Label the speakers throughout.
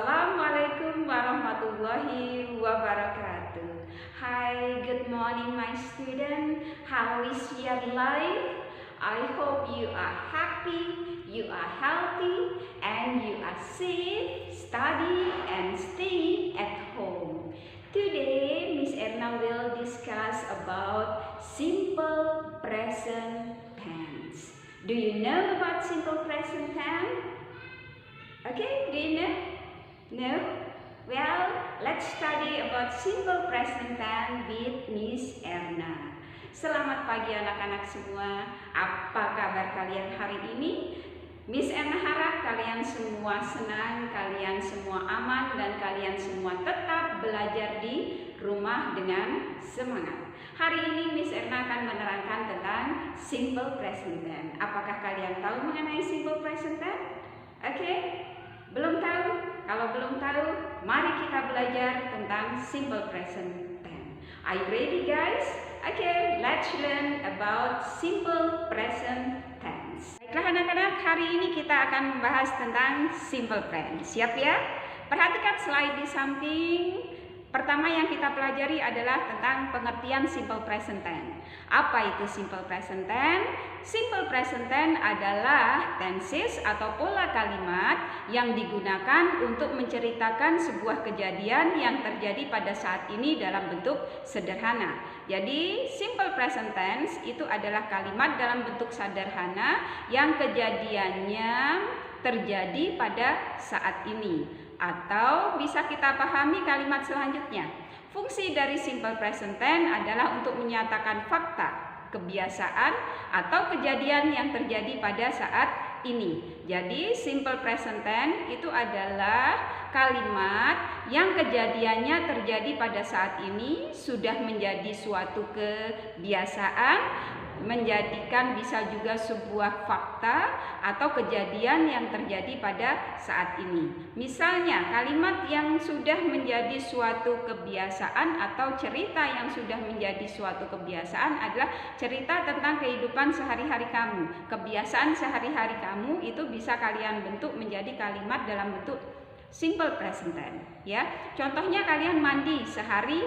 Speaker 1: Assalamualaikum warahmatullahi wabarakatuh. Hi, good morning my student. How is your life? I hope you are happy, you are healthy, and you are safe, study and stay at home. Today, Miss Erna will discuss about simple present tense. Do you know about simple present tense? Okay, do you know? No? Well, let's study about simple present tense with Miss Erna. Selamat pagi anak-anak semua. Apa kabar kalian hari ini? Miss Erna harap kalian semua senang, kalian semua aman, dan kalian semua tetap belajar di rumah dengan semangat. Hari ini Miss Erna akan menerangkan tentang simple present tense. Apakah kalian tahu mengenai simple present tense? Oke? Belum tahu? Kalau belum tahu, mari kita belajar tentang simple present tense. Are you ready, guys? Okay, let's learn about simple present tense. Baiklah anak-anak, hari ini kita akan membahas tentang simple tense. Siap ya? Perhatikan slide di samping. Pertama yang kita pelajari adalah tentang pengertian simple present tense. Apa itu simple present tense? Simple present tense adalah tenses atau pola kalimat yang digunakan untuk menceritakan sebuah kejadian yang terjadi pada saat ini dalam bentuk sederhana. Jadi simple present tense itu adalah kalimat dalam bentuk sederhana yang kejadiannya terjadi pada saat ini. Atau bisa kita pahami kalimat selanjutnya. Fungsi dari simple present tense adalah untuk menyatakan fakta, kebiasaan, atau kejadian yang terjadi pada saat ini. Jadi simple present tense itu adalah kalimat yang kejadiannya terjadi pada saat ini, sudah menjadi suatu kebiasaan, menjadikan bisa juga sebuah fakta atau kejadian yang terjadi pada saat ini. Misalnya kalimat yang sudah menjadi suatu kebiasaan atau cerita yang sudah menjadi suatu kebiasaan adalah cerita tentang kehidupan sehari-hari kamu. Kebiasaan sehari-hari kamu itu bisa kalian bentuk menjadi kalimat dalam bentuk simple present tense, ya. Contohnya kalian mandi sehari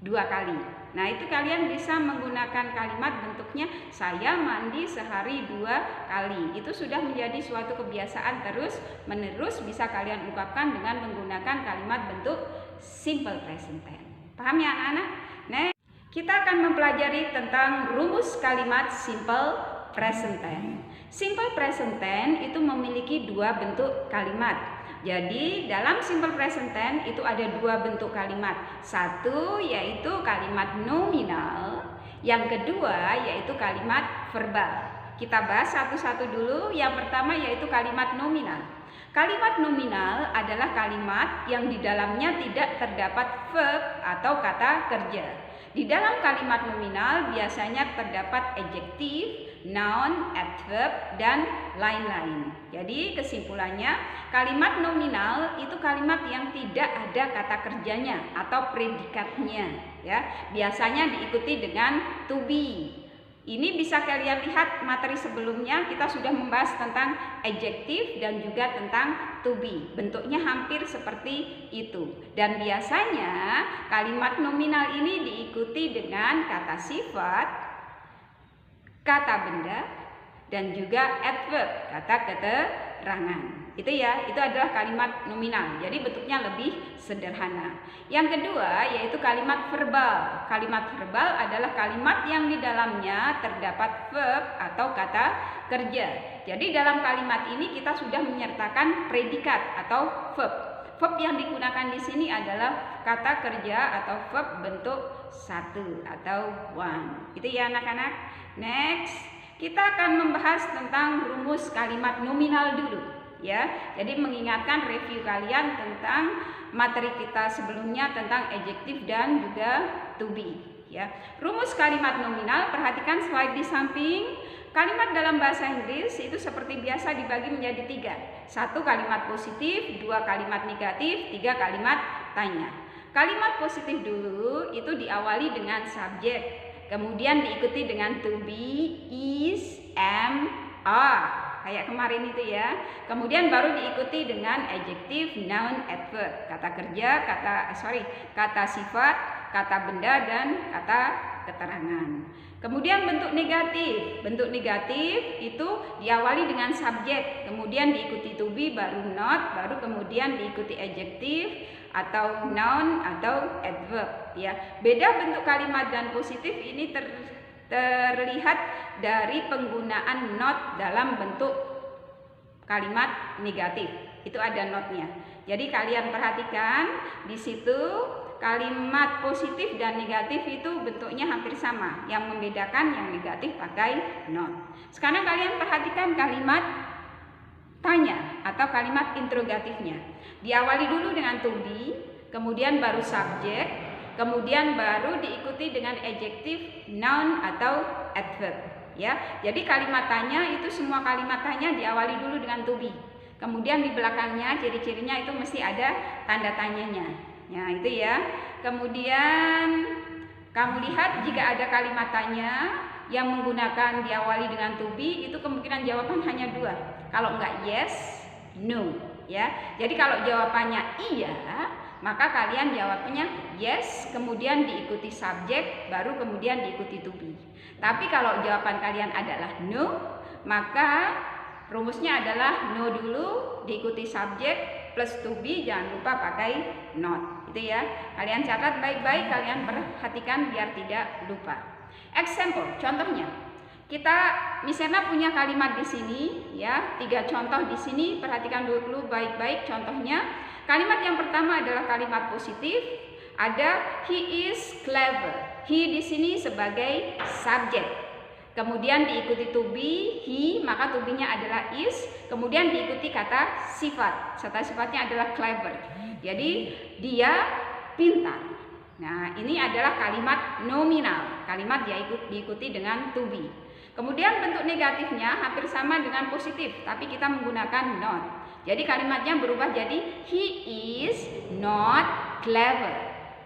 Speaker 1: 2 kali. Nah, itu kalian bisa menggunakan kalimat bentuknya saya mandi sehari 2 kali. Itu sudah menjadi suatu kebiasaan terus menerus, bisa kalian ungkapkan dengan menggunakan kalimat bentuk simple present tense. Paham ya anak-anak? Nah, kita akan mempelajari tentang rumus kalimat simple present tense. Simple present tense itu memiliki 2 bentuk kalimat. Jadi dalam simple present tense itu ada 2 bentuk kalimat. Satu yaitu kalimat nominal, yang kedua yaitu kalimat verbal. Kita bahas satu-satu dulu. Yang pertama yaitu kalimat nominal. Kalimat nominal adalah kalimat yang di dalamnya tidak terdapat verb atau kata kerja. Di dalam kalimat nominal biasanya terdapat adjektif, noun, adverb, dan lain-lain. Jadi kesimpulannya, kalimat nominal itu kalimat yang tidak ada kata kerjanya atau predikatnya, ya. Biasanya diikuti dengan to be. Ini bisa kalian lihat materi sebelumnya, kita sudah membahas tentang adjektif dan juga tentang to be. Bentuknya hampir seperti itu. Dan biasanya kalimat nominal ini diikuti dengan kata sifat, kata benda, dan juga adverb, kata keterangan. Itu ya, itu adalah kalimat nominal. Jadi bentuknya lebih sederhana. Yang kedua yaitu kalimat verbal. Kalimat verbal adalah kalimat yang di dalamnya terdapat verb atau kata kerja. Jadi dalam kalimat ini kita sudah menyertakan predikat atau verb. Verb yang digunakan di sini adalah kata kerja atau verb bentuk satu atau one. Itu ya anak-anak. Next, kita akan membahas tentang rumus kalimat nominal dulu, ya. Jadi mengingatkan review kalian tentang materi kita sebelumnya tentang adjektif dan juga to be, ya. Rumus kalimat nominal, perhatikan slide di samping. Kalimat dalam bahasa Inggris itu seperti biasa dibagi menjadi 3. 1 kalimat positif, 2 kalimat negatif, 3 kalimat tanya. Kalimat positif dulu itu diawali dengan subjek, kemudian diikuti dengan to be, is, am, are. kayak kemarin itu ya. Kemudian baru diikuti dengan adjective, noun, adverb, kata kerja, kata sifat, kata benda, dan kata keterangan. Kemudian bentuk negatif. Bentuk negatif itu diawali dengan subjek, kemudian diikuti to be, baru not, baru kemudian diikuti adjective atau noun atau adverb ya. Beda bentuk kalimat dan positif ini terlihat dari penggunaan not dalam bentuk kalimat negatif. Itu ada notnya. Jadi kalian perhatikan di situ kalimat positif dan negatif itu bentuknya hampir sama. Yang membedakan yang negatif pakai not. Sekarang kalian perhatikan kalimat tanya atau kalimat interrogatifnya. Diawali dulu dengan to be, kemudian baru subjek, kemudian baru diikuti dengan adjective, noun atau adverb ya. Jadi kalimat tanya itu semua kalimat tanya diawali dulu dengan to be. Kemudian di belakangnya ciri-cirinya itu mesti ada tanda tanyanya. Ya, itu ya. Kemudian kamu lihat jika ada kalimat tanya yang menggunakan diawali dengan to be, itu kemungkinan jawaban hanya dua. Kalau enggak yes, no ya. Jadi kalau jawabannya iya, maka kalian jawabnya yes, kemudian diikuti subjek, baru kemudian diikuti to be. Tapi kalau jawaban kalian adalah no, maka rumusnya adalah no dulu, diikuti subjek plus to be, jangan lupa pakai not. Itu ya. Kalian catat baik-baik, kalian perhatikan biar tidak lupa. Example, contohnya. Kita misalnya punya kalimat di sini ya, 3 contoh di sini, perhatikan dulu baik-baik contohnya. Kalimat yang pertama adalah kalimat positif, ada he is clever. He di sini sebagai subjek. Kemudian diikuti to be, he, maka to be-nya adalah is, kemudian diikuti kata sifat. Kata sifatnya adalah clever. Jadi dia pintar. Nah, ini adalah kalimat nominal. Kalimat diikuti dengan to be. Kemudian bentuk negatifnya hampir sama dengan positif, tapi kita menggunakan not. Jadi kalimatnya berubah jadi he is not clever.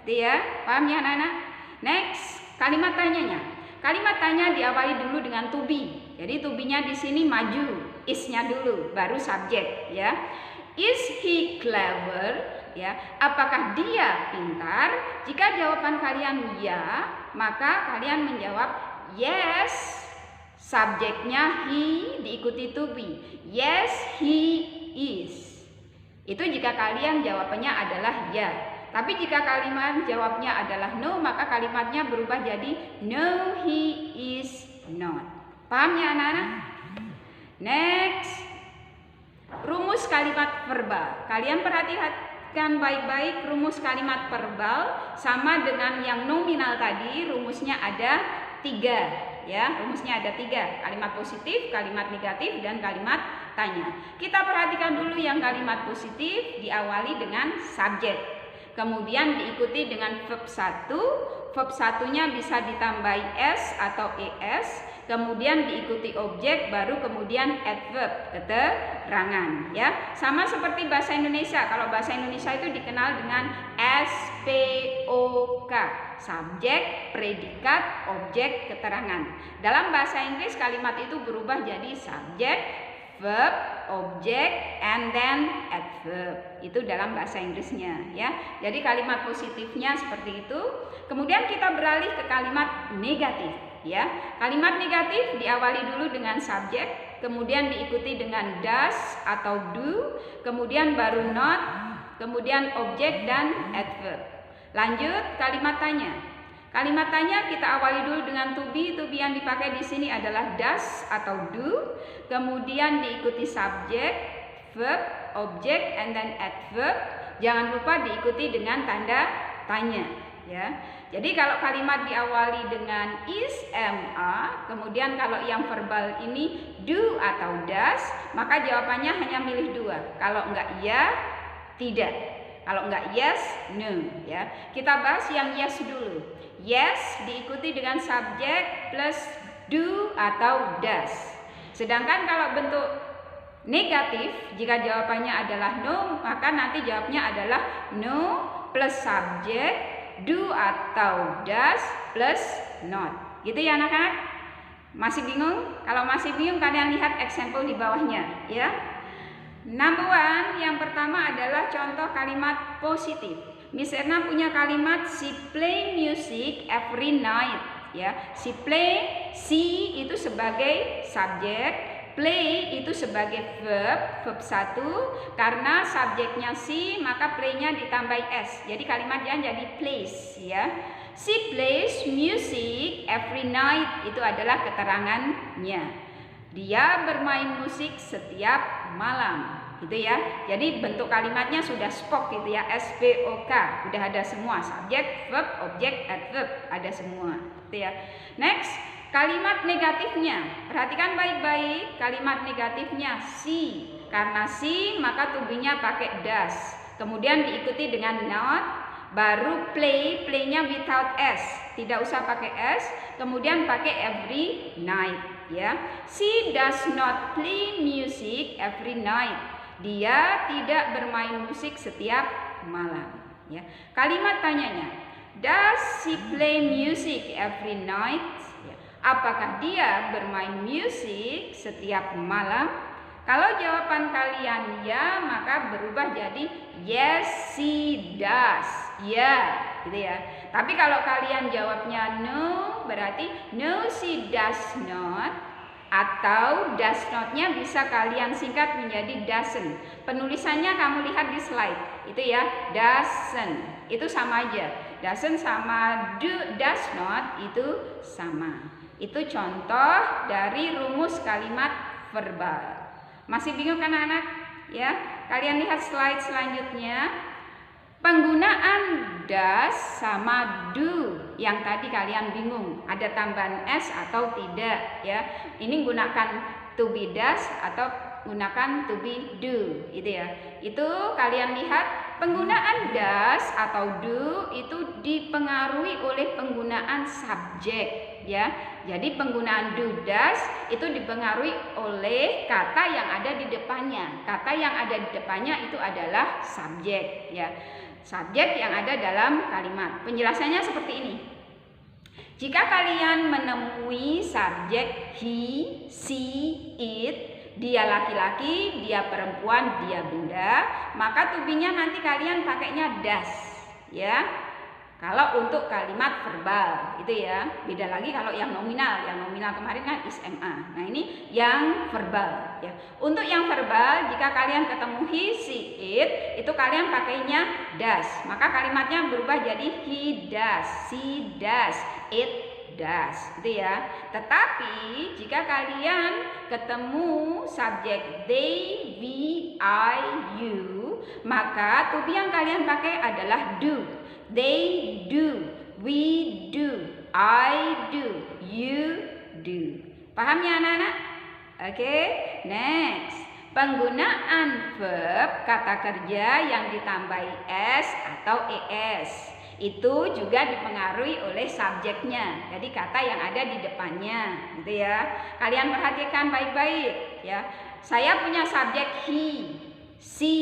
Speaker 1: Itu ya, paham ya anak-anak? Next, kalimat tanyanya. Kalimat tanya diawali dulu dengan to be. Jadi to be-nya di sini maju, is-nya dulu, baru subjek ya. Is he clever? Ya, apakah dia pintar? Jika jawaban kalian ya, maka kalian menjawab yes. Subjeknya he diikuti to be. Yes, he is. Itu jika kalian jawabannya adalah ya. Tapi jika kalimat jawabnya adalah no, maka kalimatnya berubah jadi no, he is not. Paham ya anak-anak? Next, rumus kalimat verbal. Kalian perhatikan baik-baik rumus kalimat verbal sama dengan yang nominal tadi. Rumusnya ada 3 ya. Rumusnya ada 3, kalimat positif, kalimat negatif, dan kalimat tanya. Kita perhatikan dulu yang kalimat positif diawali dengan subjek. Kemudian diikuti dengan verb 1. Verb 1-nya bisa ditambahi s atau es. Kemudian diikuti objek, baru kemudian adverb, keterangan ya. Sama seperti bahasa Indonesia. Kalau bahasa Indonesia itu dikenal dengan SPOK, subjek, predikat, objek, keterangan. Dalam bahasa Inggris kalimat itu berubah jadi subjek, verb, object, and then adverb. Itu dalam bahasa Inggrisnya ya. Jadi kalimat positifnya seperti itu. Kemudian kita beralih ke kalimat negatif ya. Kalimat negatif diawali dulu dengan subjek, kemudian diikuti dengan does atau do, kemudian baru not, kemudian objek dan adverb. Lanjut kalimat tanya. Kalimat tanya kita awali dulu dengan to be. To be yang dipakai di sini adalah does atau do. Kemudian diikuti subjek, verb, object, and then adverb. Jangan lupa diikuti dengan tanda tanya ya. Jadi kalau kalimat diawali dengan is, am, are, kemudian kalau yang verbal ini do atau does, maka jawabannya hanya milih 2. Kalau enggak ya, tidak. Kalau enggak yes, no ya. Kita bahas yang yes dulu. Yes diikuti dengan subjek plus do atau does. Sedangkan kalau bentuk negatif, jika jawabannya adalah no, maka nanti jawabnya adalah no plus subjek, do atau does plus not. Gitu ya anak-anak? Masih bingung? Kalau masih bingung, kalian lihat example di bawahnya ya. Number one, yang pertama adalah contoh kalimat positif. Miss Erna punya kalimat she play music every night ya. She play, she itu sebagai subjek, play itu sebagai verb 1. Karena subjeknya she, maka playnya ditambah s. Jadi kalimatnya jadi plays ya. She plays music every night, itu adalah keterangannya. Dia bermain musik setiap malam, gitu ya. Jadi bentuk kalimatnya sudah spoke gitu ya, SPOK, udah ada semua, subjek, verb, objek, adverb, ada semua, gitu ya. Next, kalimat negatifnya. Perhatikan baik-baik, kalimat negatifnya she. Karena she, maka to be-nya pakai does. Kemudian diikuti dengan not. Baru play, playnya without s, tidak usah pakai s. Kemudian pakai every night ya. She does not play music every night. Dia tidak bermain musik setiap malam ya. Kalimat tanyanya, does she play music every night ya. Apakah dia bermain musik setiap malam? Kalau jawaban kalian ya, maka berubah jadi yes she does. Ya, gitu ya. Tapi kalau kalian jawabnya no, berarti no she does not. Atau does not-nya bisa kalian singkat menjadi doesn't. Penulisannya kamu lihat di slide. Itu ya, doesn't. Itu sama aja. Doesn't sama does not itu sama. Itu contoh dari rumus kalimat verbal. Masih bingung kan anak? Ya, kalian lihat slide selanjutnya. Penggunaan does sama do yang tadi kalian bingung, ada tambahan s atau tidak ya. Ini gunakan to be does atau gunakan to be do, gitu ya. Itu kalian lihat penggunaan does atau do itu dipengaruhi oleh penggunaan subjek ya. Jadi penggunaan do does itu dipengaruhi oleh kata yang ada di depannya. Kata yang ada di depannya itu adalah subjek ya. Subjek yang ada dalam kalimat. Penjelasannya seperti ini. Jika kalian menemui subjek he, she, it, dia laki-laki, dia perempuan, dia benda, maka to be-nya nanti kalian pakainya does ya. Kalau untuk kalimat verbal itu ya, beda lagi kalau yang nominal. Yang nominal kemarin kan is ma. Nah ini yang verbal ya. Untuk yang verbal, jika kalian ketemu he, she, it, itu kalian pakainya does. Maka kalimatnya berubah jadi he does, she does, it does, gitu ya. Tetapi jika kalian ketemu subjek they, we, I, you, maka to be yang kalian pakai adalah do. They do, we do, I do, you do. Paham ya anak-anak? Oke, next. Penggunaan verb kata kerja yang ditambahi s atau es. Itu juga dipengaruhi oleh subjeknya. Jadi kata yang ada di depannya, gitu ya. Kalian perhatikan baik-baik ya. Saya punya subjek he, she,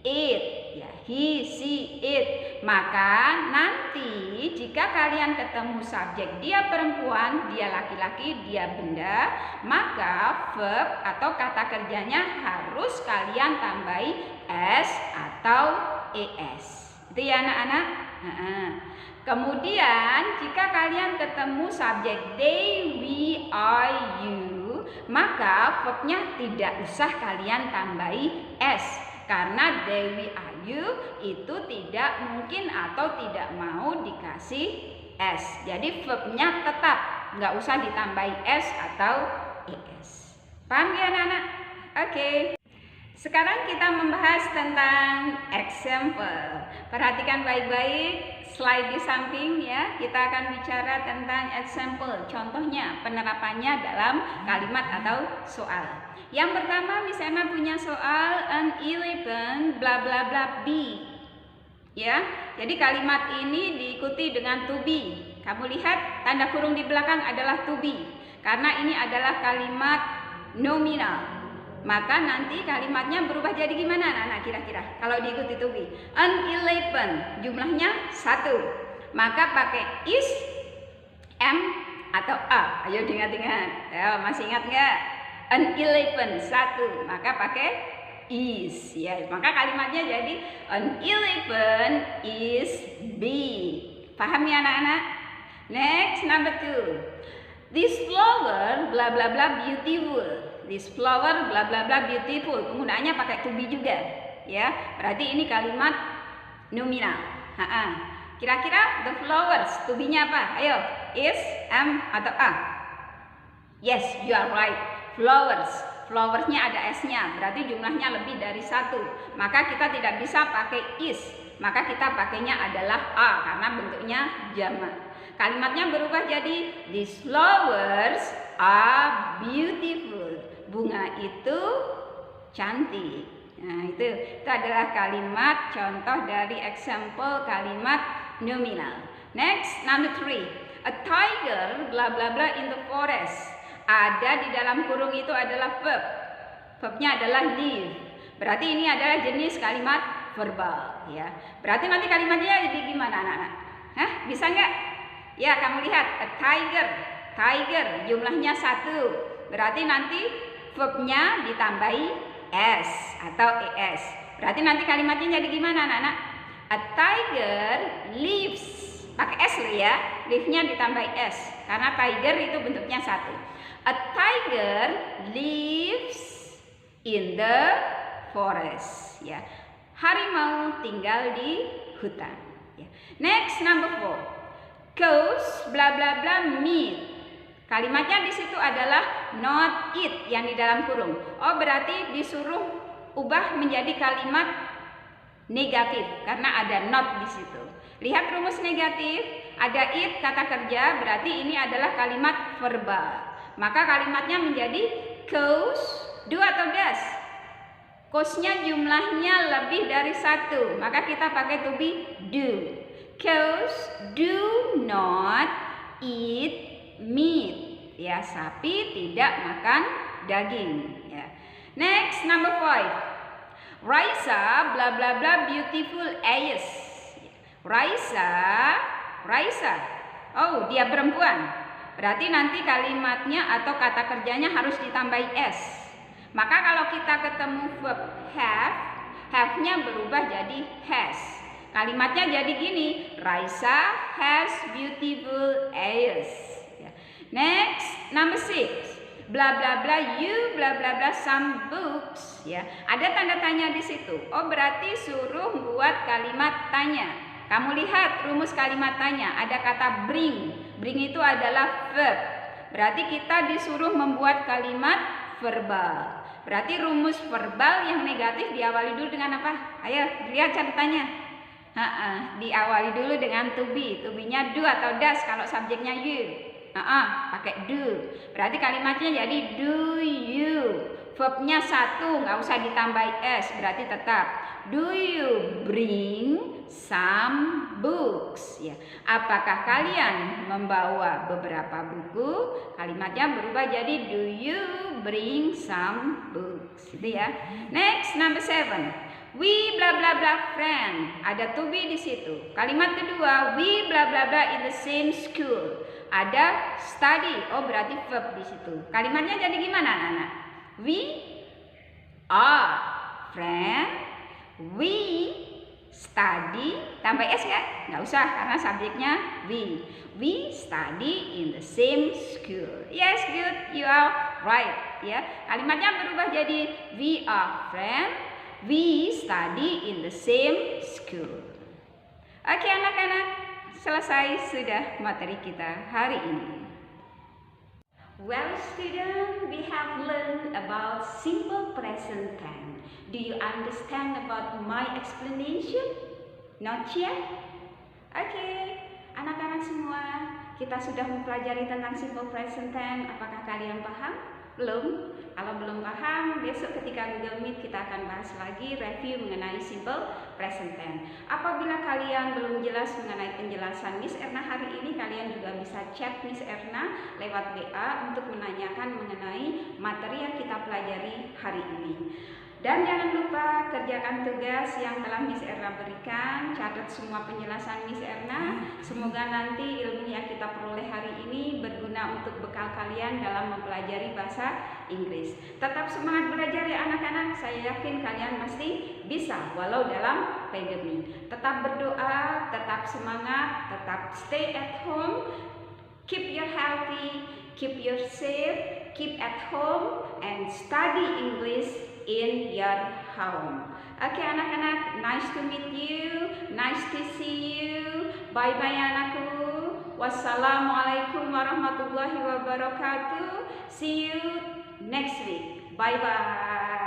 Speaker 1: it ya, he, she, it. Maka nanti jika kalian ketemu subjek dia perempuan, dia laki-laki, dia benda, maka verb atau kata kerjanya harus kalian tambahi s atau es. Itu ya anak-anak. Kemudian jika kalian ketemu subjek they, we, I, you, maka verbnya tidak usah kalian tambahi s. Karena they, we, I, you itu tidak mungkin atau tidak mau dikasih s. Jadi verbnya tetap nggak usah ditambahi s atau es. Paham ya anak-anak? Oke. Sekarang kita membahas tentang example. Perhatikan baik-baik slide di samping ya. Kita akan bicara tentang example. Contohnya, penerapannya dalam kalimat atau soal. Yang pertama, Miss Emma punya soal an 11 bla bla bla be. Ya. Jadi kalimat ini diikuti dengan to be. Kamu lihat tanda kurung di belakang adalah to be. Karena ini adalah kalimat nominal. Maka nanti kalimatnya berubah jadi gimana anak-anak kira-kira? Kalau diikuti to be. An 11 jumlahnya 1. Maka pakai is, am, atau A? Ayo diingat-ingat. Ya, masih ingat nggak? An elephant, 1. Maka pakai is. Ya, maka kalimatnya jadi an elephant is big. Paham ya anak-anak? Next, number 2. This flower bla bla bla beautiful. This flower bla bla bla beautiful. Penggunaannya pakai to be juga. Ya, berarti ini kalimat nominal. Kira-kira the flowers, to be-nya apa? Ayo, is, am, atau a? Yes, you are right. Flowers. Flowersnya ada s-nya, berarti jumlahnya lebih dari 1. Maka kita tidak bisa pakai is. Maka kita pakainya adalah a, karena bentuknya jamak. Kalimatnya berubah jadi these flowers are beautiful. Bunga itu cantik. Nah, itu adalah kalimat contoh dari example kalimat nominal. Next, number 3. A tiger bla bla bla in the forest. Ada di dalam kurung itu adalah verb. Verbnya adalah live. Berarti ini adalah jenis kalimat verbal, ya. Berarti nanti kalimatnya jadi gimana, anak-anak? Hah, bisa nggak? Ya, kamu lihat, a tiger. Tiger jumlahnya 1. Berarti nanti verbnya ditambahi s atau es. Berarti nanti kalimatnya jadi gimana, anak-anak? A tiger lives. Pakai s loh ya. Live-nya ditambah s karena tiger itu bentuknya 1. A tiger lives in the forest. Ya. Harimau tinggal di hutan. Ya. Next, number 4. Cows bla bla bla meat. Kalimatnya di situ adalah not it yang di dalam kurung. Oh, berarti disuruh ubah menjadi kalimat negatif karena ada not di situ. Lihat rumus negatif, ada it kata kerja, berarti ini adalah kalimat verbal. Maka kalimatnya menjadi cows do atau does. Cows-nya jumlahnya lebih dari 1, maka kita pakai to be do. Cows do not eat meat. Ya, sapi tidak makan daging. Ya. Next, number 5. Raisa bla bla bla beautiful eyes. Raisa. Oh, dia perempuan. Berarti nanti kalimatnya atau kata kerjanya harus ditambahi s. Maka kalau kita ketemu verb have-nya berubah jadi has. Kalimatnya jadi gini, Raisa has beautiful eyes. Next, number 6. Bla bla bla you bla bla bla some books. Ya, ada tanda tanya di situ. Oh, berarti suruh buat kalimat tanya. Kamu lihat rumus kalimat tanya, ada kata bring. Bring itu adalah verb. Berarti kita disuruh membuat kalimat verbal. Berarti rumus verbal yang negatif diawali dulu dengan apa? Ayo, lihat catatannya. Diawali dulu dengan to be. To be-nya do atau does kalau subjeknya you. Pakai do. Berarti kalimatnya jadi do you. Verbnya 1, nggak usah ditambah s, berarti tetap do you bring some books. Ya. Apakah kalian membawa beberapa buku? Kalimatnya berubah jadi do you bring some books. Gitu ya. Next, number 7. We bla bla bla friend. Ada to be di situ. Kalimat kedua, we bla bla bla in the same school. Ada study. Oh, berarti verb di situ. Kalimatnya jadi gimana, anak-anak? We are friend. We study. Tambah s ya? Nggak usah karena subjeknya we. We study in the same school. Yes, good. You are right. Ya. Kalimatnya berubah jadi we are friend. We study in the same school. Oke, anak-anak, selesai sudah materi kita hari ini. Well, students, we have learned about simple present tense. Do you understand about my explanation? Not yet? Oke, anak-anak semua, kita sudah mempelajari tentang simple present tense. Apakah kalian paham? Belum? Kalau belum paham, besok ketika Google Meet kita akan bahas lagi review mengenai simple present tense. Apabila kalian belum jelas mengenai penjelasan Miss Erna hari ini, kalian juga bisa chat Miss Erna lewat WA untuk menanyakan mengenai materi yang kita pelajari hari ini. Dan jangan lupa kerjakan tugas yang telah Miss Erna berikan, catat semua penjelasan Miss Erna. Semoga nanti ilmu yang kita peroleh hari ini berguna untuk bekal kalian dalam mempelajari bahasa Inggris. Tetap semangat belajar ya anak-anak, saya yakin kalian pasti bisa walau dalam pandemi. Tetap berdoa, tetap semangat, tetap stay at home, keep your healthy, keep your safe, keep at home and study English in your home. Oke anak-anak, nice to meet you, nice to see you. Bye bye anakku. Wassalamualaikum warahmatullahi wabarakatuh. See you next week. Bye bye.